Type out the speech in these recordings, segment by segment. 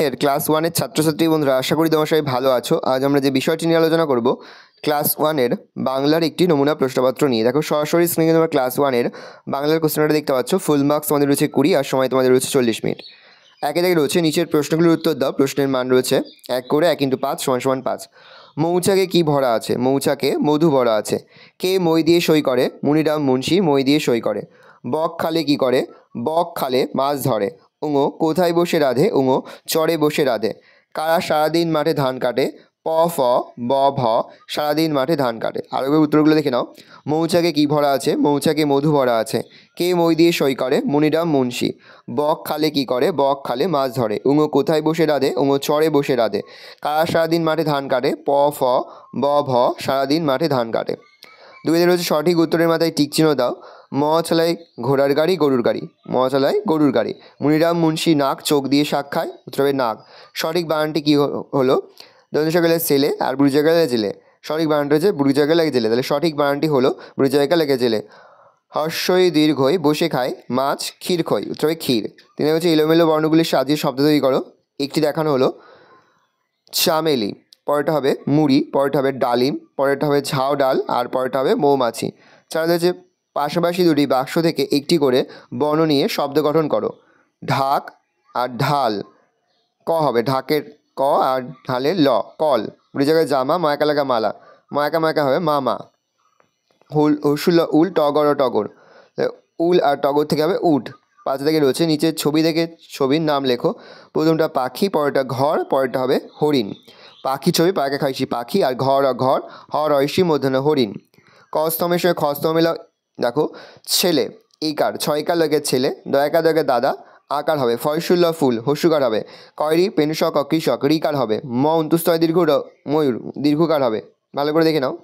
এর ক্লাস ওয়ানের ছাত্রছাত্রী বন্ধুরা, আশা করি তোমার সবাই ভালো আছো। আজ আমরা যে বিষয়টি নিয়ে আলোচনা করব ক্লাস ওয়ানের বাংলার একটি নমুনা প্রশ্নপত্র নিয়ে। দেখো সরাসরি স্ক্রিনে তোমরা ক্লাস ওয়ানের বাংলার কোশ্চেনটা দেখতে পাচ্ছ। ফুল মার্কস তোমাদের রয়েছে 20 আর সময় তোমাদের রয়েছে 40 মিনিট। একে দেখে রয়েছে নিচের প্রশ্নগুলোর উত্তর দাও। প্রশ্নের মান রয়েছে 1 করে 1 × 5 = 5। মৌচাকে কি ভরা আছে? মৌচাকে মধু ভরা আছে। কে মই দিয়ে সই করে? মুনিরাম মুন্সি মই দিয়ে সই করে। বক খালে কি করে? বক খালে মাছ ধরে। উঙো কোথায় বসে রাধে? উঙো চরে বসে রাধে। কারা সারাদিন মাঠে ধান কাটে? প ফ ব ভ সারাদিন মাঠে ধান কাটে। আরও উত্তরগুলো দেখে নাও। মৌচাকে কি ভরা আছে? মৌচাকে মধু ভরা আছে। কে মই দিয়ে সই করে? মুনিরাম মুন্সি। বক খালে কি করে? বক খালে মাছ ধরে। উঙো কোথায় বসে রাধে? উঙো চরে বসে রাধে। কারা সারাদিন মাঠে ধান কাটে? প ফ ব ভ সারাদিন মাঠে ধান কাটে। দুইদের রয়েছে সঠিক উত্তরের মাথায় টিক চিহ্ন দাও। ম চালায় ঘোড়ার গাড়ি গরুর গাড়ি। ম চালায় গরুর গাড়ি। মুনিরাম মুন্সি নাক চোখ দিয়ে শাক খায়। উত্তর হবে নাক। সঠিক বানানটি কী হলো? দন্তস গেলে ছেলে আর বুড়িজা গেলে জেলে। সঠিক বানানটি হচ্ছে বুড়িজা গেলে জেলে। তাহলে সঠিক বানানটি হলো বুড়িজা গেলে জেলে। হর্ষই দীর্ঘই বসে খায় মাছ ক্ষীর খই। উত্তর হবে ক্ষীর। তিনি হচ্ছে এলোমেলো বর্ণগুলির সাজিয়ে শব্দ তৈরি করো। একটি দেখানো হলো চামেলি, পরেরটা হবে মুড়ি, পরেরটা হবে ডালিম, পরেরটা হবে ঝাউ ডাল, আর পরেরটা হবে মৌমাছি। চার হচ্ছে পাশাপাশি দুটি বাক্স থেকে একটি করে বর্ণ নিয়ে শব্দ গঠন করো। ঢাক আর ঢাল। ক হবে ঢাকের ক আর ঢালের ল। কল। বুড়ি জায়গায় জামা, ময়কা লাগা মালা। ময়কা ময়কা হবে মামা। হুসুল্লা উল টগর ও টগর। উল আর টগর থেকে হবে উট। পাঁচটা থেকে রয়েছে নিচের ছবি থেকে ছবির নাম লেখো। প্রথমটা পাখি, পরেরটা ঘর, পরেরটা হবে হরিণ। পাখি ছবি পায়কা খাইছি পাখি, আর ঘর আর ঘর রয়সী মধ্যাহ্ন হরিণ। কস্তমের সঙ্গে খস্ত মেলা দেখো ছেলে ইকার, ছয়কার লাগে ছেলে, দয়াকার দয়াকে দাদা, আকার হবে ফয়সুল্লা ফুল, হস্যকার হবে কয়রি, পেনুষক কৃষক, রিকার হবে ম অন্তুস্তয় দীর্ঘ ময়ূর, দীর্ঘকার হবে। ভালো করে দেখে নাও।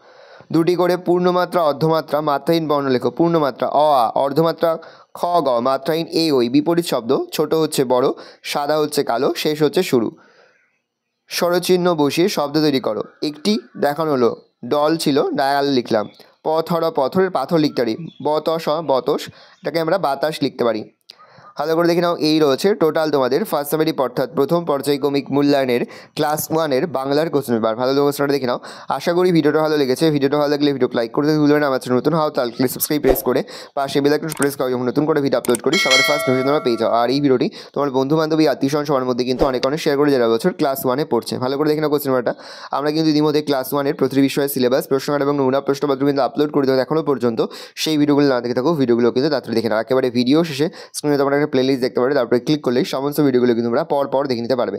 দুটি করে পূর্ণমাত্রা অর্ধমাত্রা মাত্রাহীন বর্ণ লেখো। পূর্ণমাত্রা অ আ, অর্ধমাত্রা খ গ, মাত্রাহীন এ ওই। বিপরীত শব্দ ছোট হচ্ছে বড়, সাদা হচ্ছে কালো, শেষ হচ্ছে শুরু। স্বরচিহ্ন বসিয়ে শব্দ তৈরি করো। একটি দেখানো হলো ডল ছিল, ডায়াল লিখলাম। পথর পথরের পাথর লিখতে পারি। বতস বতস, এটাকে আমরা বাতাস লিখতে পারি। ভালো করে দেখে নাও। এই রয়েছে টোটাল তোমাদের ফার্স্ট সামেরি অর্থাৎ প্রথম পর্যায়ক্রমিক মূল্যায়নের ক্লাস ওয়ানের বাংলার কোশ্চেন পেপার। ভালো কোশ্চেনটা দেখে নাও। আশা করি ভিডিওটা ভালো লেগেছে। ভিডিওটা ভালো লাগলে ভিডিও লাইক করতে ভুলবেন না। আমার চ্যানেল নতুন হও তাহলে সাবস্ক্রাইব প্রেস করে পাশে বেল আইকন প্রেস করো, যখন নতুন করে ভিডিও আপলোড করি সবার ফার্স্ট নোটিফিকেশন তোমরা পেয়ে যাও। আর এই ভিডিওটি তোমার বন্ধু বান্ধবী আত্মীয়স্বজন সবার মধ্যে কিন্তু অনেক শেয়ার করে যারা বছর ক্লাস ওয়ানে পড়ছে। ভালো করে দেখে নাও কোশ্চেন পেপারটা। আমরা কিন্তু ইতিমধ্যে ক্লাস ওয়ানের প্রতিটি বিষয়ের সিলেবাস, প্রশ্নকার এবং নমুনা প্রশ্নপত্র কিন্তু আপলোড করে দেবো। এখনও পর্যন্ত সেই ভিডিওগুলো না দেখে থাকো, ভিডিওগুলো কিন্তু তাড়াতাড়ি দেখে নাও। একেবারে ভিডিও শেষে স্ক্রিনে তোমরা একটা প্লেলিস্ট দেখতে পারবে, তারপরে ক্লিক করলেই সমস্ত ভিডিওগুলো কিন্তু তোমরা পর দেখে নিতে পারবে।